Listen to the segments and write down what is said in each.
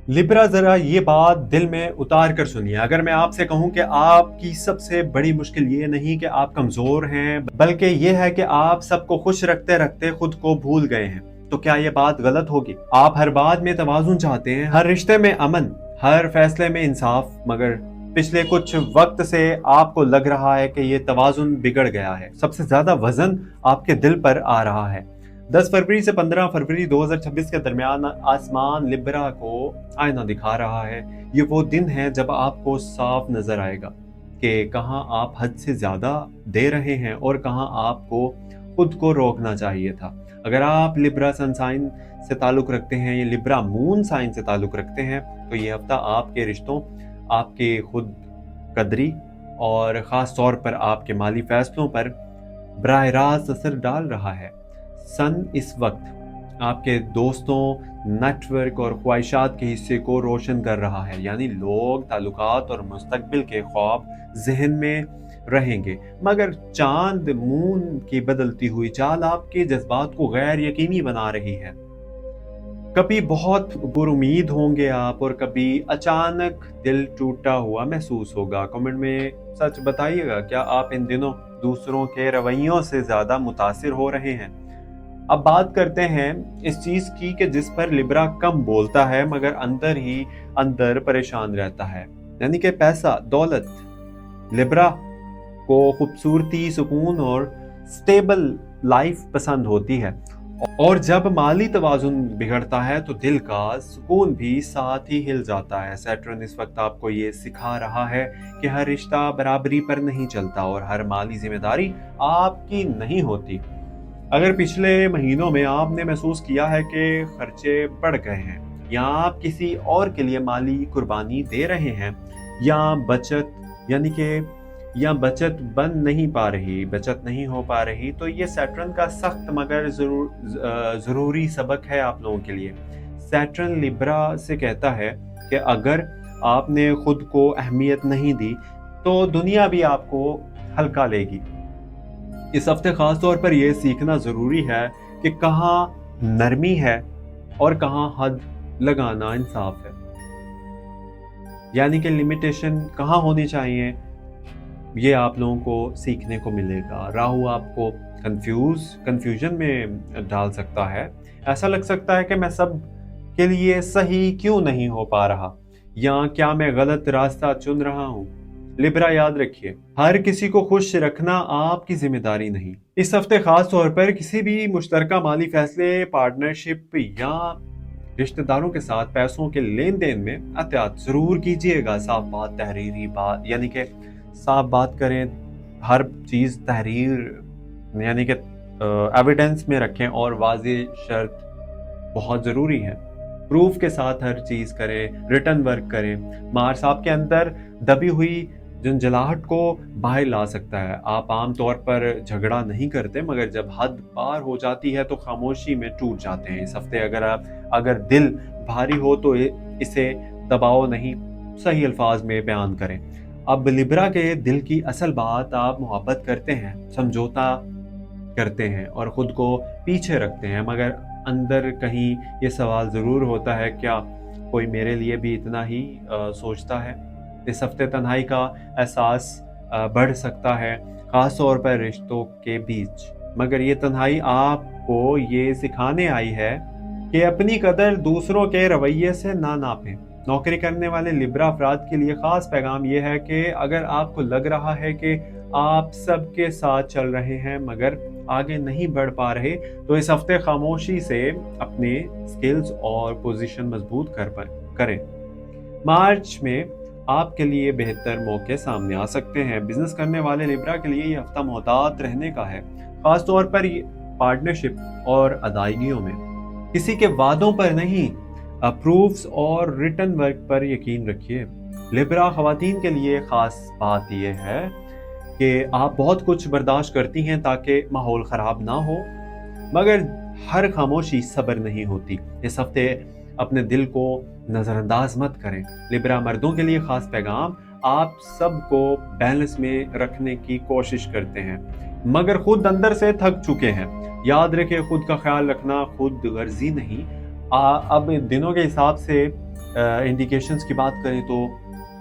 Libra, जरा ये बात दिल में उतार कर सुनिए। अगर मैं आपसे कहूं कि आपकी सबसे बड़ी मुश्किल ये नहीं कि आप कमजोर हैं, बल्कि ये है कि आप सबको खुश रखते रखते खुद को भूल गए हैं, तो क्या ये बात गलत होगी? आप हर बात में तवाज़ुन चाहते हैं, हर रिश्ते में अमन, हर फैसले में इंसाफ, मगर पिछले कुछ वक्त से आपको लग रहा है कि ये तवाज़ुन बिगड़ गया है। सबसे ज्यादा वजन आपके दिल पर आ रहा है। 10 फरवरी से 15 फरवरी 2026 के दरमियान आसमान लिब्रा को आईना दिखा रहा है। ये वो दिन है जब आपको साफ नजर आएगा कि कहाँ आप हद से ज्यादा दे रहे हैं और कहाँ आपको खुद को रोकना चाहिए था। अगर आप लिब्रा सन साइन से ताल्लुक रखते हैं या लिब्रा मून साइन से ताल्लुक रखते हैं, तो ये हफ्ता आपके रिश्तों, आपके खुद कदरी और ख़ास तौर पर आपके माली फैसलों पर बराह रास्त असर डाल रहा है। सन इस वक्त आपके दोस्तों, नेटवर्क और ख्वाहिशात के हिस्से को रोशन कर रहा है, यानी लोग, ताल्लुकात और मुस्तकबिल के ख्वाब जहन में रहेंगे, मगर चांद मून की बदलती हुई चाल आपके जज्बात को गैर यकीनी बना रही है। कभी बहुत पुरुमीद होंगे आप और कभी अचानक दिल टूटा हुआ महसूस होगा। कमेंट में सच बताइएगा, क्या आप इन दिनों दूसरों के रवैयों से ज्यादा मुतासिर हो रहे हैं? अब बात करते हैं इस चीज की कि जिस पर लिब्रा कम बोलता है मगर अंदर ही अंदर परेशान रहता है, यानी कि पैसा, दौलत। लिब्रा को खूबसूरती, सुकून और स्टेबल लाइफ पसंद होती है, और जब माली तवाजुन बिगड़ता है तो दिल का सुकून भी साथ ही हिल जाता है। सैटर्न इस वक्त आपको ये सिखा रहा है कि हर रिश्ता बराबरी पर नहीं चलता और हर माली जिम्मेदारी आपकी नहीं होती। अगर पिछले महीनों में आपने महसूस किया है कि खर्चे बढ़ गए हैं, या आप किसी और के लिए माली कुर्बानी दे रहे हैं, या बचत बन नहीं पा रही, बचत नहीं हो पा रही, तो ये सैटर्न का सख्त मगर जरूरी सबक है आप लोगों के लिए। सैटर्न लिब्रा से कहता है कि अगर आपने खुद को अहमियत नहीं दी तो दुनिया भी आपको हल्का लेगी। इस हफ्ते खास तौर पर यह सीखना जरूरी है कि कहाँ नरमी है और कहाँ हद लगाना इंसाफ है, यानी कि लिमिटेशन कहाँ होनी चाहिए, ये आप लोगों को सीखने को मिलेगा। राहु आपको कंफ्यूजन में डाल सकता है। ऐसा लग सकता है कि मैं सब के लिए सही क्यों नहीं हो पा रहा, या क्या मैं गलत रास्ता चुन रहा हूँ। लिब्रा, याद रखिए, हर किसी को खुश रखना आपकी जिम्मेदारी नहीं। इस हफ्ते खास तौर पर किसी भी मुश्तरका माली फैसले, पार्टनरशिप या रिश्तेदारों के साथ पैसों के लेन देन में एहतियात जरूर कीजिएगा। साफ बात, तहरीरी बात, यानी कि साफ बात करें, हर चीज तहरीर यानी कि एविडेंस में रखें, और वाज़ेह शर्त बहुत जरूरी है। प्रूफ के साथ हर चीज करें, रिटर्न वर्क करें। मार्स आपके अंदर दबी हुई झंझलाहट को बाहर ला सकता है। आप आमतौर पर झगड़ा नहीं करते, मगर जब हद पार हो जाती है तो खामोशी में टूट जाते हैं। इस हफ्ते अगर दिल भारी हो तो इसे दबाओ नहीं, सही अल्फाज में बयान करें। अब लिब्रा के दिल की असल बात, आप मोहब्बत करते हैं, समझौता करते हैं और खुद को पीछे रखते हैं, मगर अंदर कहीं ये सवाल ज़रूर होता है, क्या कोई मेरे लिए भी इतना ही सोचता है? इस हफ्ते तन्हाई का एहसास बढ़ सकता है, ख़ास तौर पर रिश्तों के बीच, मगर ये तन्हाई आपको ये सिखाने आई है कि अपनी कदर दूसरों के रवैये से ना नापें। नौकरी करने वाले लिब्रा अफराद के लिए खास पैगाम यह है कि अगर आपको लग रहा है कि आप सबके साथ चल रहे हैं मगर आगे नहीं बढ़ पा रहे, तो इस हफ्ते खामोशी से अपने स्किल्स और पोजीशन मजबूत करें। मार्च में आपके लिए बेहतर मौके सामने आ सकते हैं। बिजनेस करने वाले लिब्रा के लिए ये हफ्ता मोहतात रहने का है, खास तौर पर पार्टनरशिप और अदायगियों में। किसी के वादों पर नहीं, अप्रूव्स और रिटर्न वर्क पर यकीन रखिए। लिब्रा खवातीन के लिए खास बात यह है कि आप बहुत कुछ बर्दाश्त करती हैं ताकि माहौल ख़राब ना हो, मगर हर खामोशी सब्र नहीं होती। इस हफ्ते अपने दिल को नज़रअंदाज मत करें। लिब्रा मर्दों के लिए खास पैगाम, आप सबको बैलेंस में रखने की कोशिश करते हैं मगर खुद अंदर से थक चुके हैं। याद रखें, खुद का ख्याल रखना खुद गर्जी नहीं। अब दिनों के हिसाब से इंडिकेशंस की बात करें तो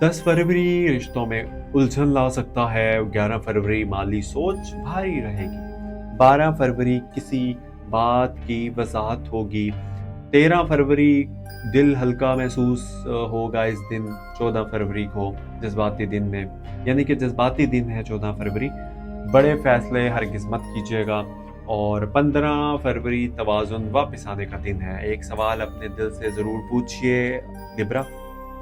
10 फरवरी रिश्तों में उलझन ला सकता है, 11 फरवरी माली सोच भारी रहेगी, 12 फरवरी किसी बात की वजाहत होगी, 13 फरवरी दिल हल्का महसूस होगा इस दिन, 14 फरवरी को जज्बाती दिन में, यानी कि जज्बाती दिन है 14 फरवरी, बड़े फैसले हरगिज़ मत कीजिएगा। और 15 फरवरी तवाज़ुन वापस आने का दिन है। एक सवाल अपने दिल से ज़रूर पूछिए लिब्रा,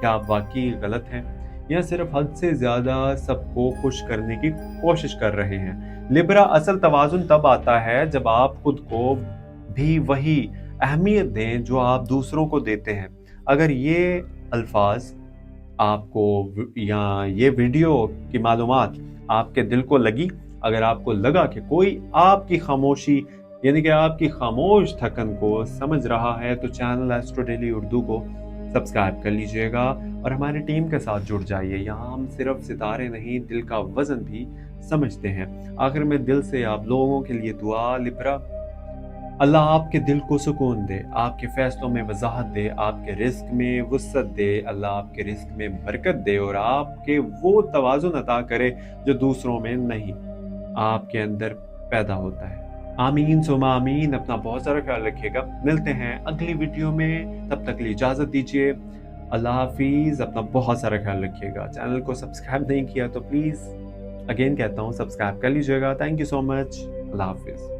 क्या आप वाक़ई गलत हैं या सिर्फ हद से ज़्यादा सबको खुश करने की कोशिश कर रहे हैं? लिब्रा, असल तवाज़ुन तब आता है जब आप खुद को भी वही अहमियत दें जो आप दूसरों को देते हैं। अगर ये अल्फाज आपको या ये वीडियो की मालूमात आपके दिल को लगी, अगर आपको लगा कि कोई आपकी खामोशी यानी कि आपकी खामोश थकन को समझ रहा है, तो चैनल एस्ट्रो डेली उर्दू को सब्सक्राइब कर लीजिएगा और हमारी टीम के साथ जुड़ जाइए। यहाँ हम सिर्फ सितारे नहीं, दिल का वजन भी समझते हैं। आखिर में दिल से आप लोगों के लिए दुआ लिब्रा, अल्लाह आपके दिल को सुकून दे, आपके फैसलों में वजाहत दे, आपके रिस्क में वुसअत दे, अल्लाह आपके रिस्क में बरकत दे और आपके वो तवाज़ुन अता करे जो दूसरों में नहीं, आपके अंदर पैदा होता है। आमीन सुमा आमीन। अपना बहुत सारा ख्याल रखिएगा। मिलते हैं अगली वीडियो में, तब तक के लिए इजाज़त दीजिए। अल्लाह हाफिज़। अपना बहुत सारा ख्याल रखिएगा। चैनल को सब्सक्राइब नहीं किया तो प्लीज़ अगेन कहता हूँ सब्सक्राइब कर लीजिएगा। Thank you so much. अल्लाह हाफिज़।